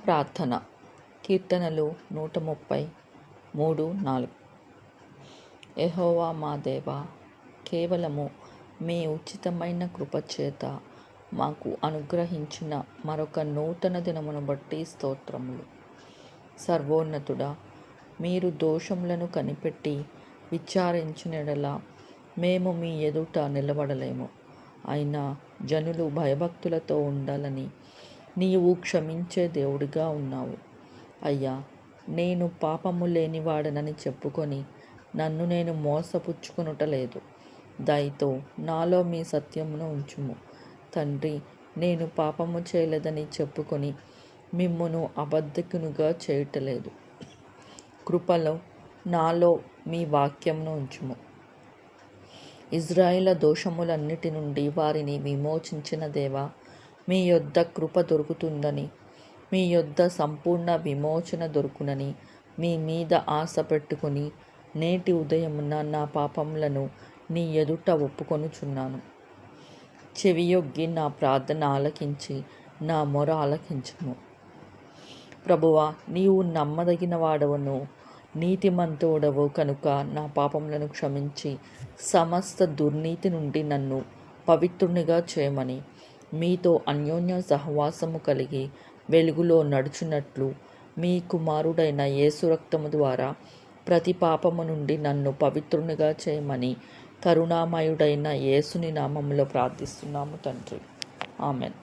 ప్రార్థన. కీర్తనలు 133:4. యెహోవా మా దేవా, కేవలము మీ ఉచితమైన కృపచేత మాకు అనుగ్రహించిన మరొక నూతన దినమును బట్టి స్తోత్రములు. సర్వోన్నతుడా, మీరు దోషములను కనిపెట్టి విచారించిన యెడల మేము మీ ఎదుట నిలబడలేము. అయినా జనులు భయభక్తులతో ఉండాలని నీవు క్షమించే దేవుడిగా ఉన్నావు. అయ్యా, నేను పాపము లేనివాడనని చెప్పుకొని నన్ను నేను మోసపుచ్చుకొనుటలేదు. దయతో నాలో మీ సత్యమును ఉంచుము. తండ్రి, నేను పాపము చేయలేదని చెప్పుకొని మిమ్మును అబద్ధికునిగా చేయుటలేదు. కృపలో నాలో మీ వాక్యమును ఉంచుము. ఇజ్రాయేలు దోషములన్నిటి నుండి వారిని విమోచించిన దేవా, మీ యొద్ద కృప దొరుకుతుందని, మీ యొద్ద సంపూర్ణ విమోచన దొరుకునని మీ మీద ఆశ పెట్టుకుని నేటి ఉదయమున నా పాపములను నీ ఎదుట ఒప్పుకొనుచున్నాను. చెవియొగ్గి నా ప్రార్థన ఆలకించి నా మొర ఆలకించుము. ప్రభువా, నీవు నమ్మదగిన వాడవును, నీతిమంతుడవు కనుక నా పాపములను క్షమించి సమస్త దుర్నీతి నుండి నన్ను పవిత్రునిగా చేయమని, మీతో అన్యోన్య సహవాసము కలిగి వెలుగులో నడుచున్నట్లు మీ కుమారుడైన యేసు రక్తము ద్వారా ప్రతి పాపము నుండి నన్ను పవిత్రునిగా చేయమని కరుణామయుడైన యేసుని నామములో ప్రార్థిస్తున్నాము తండ్రి. ఆమెన్.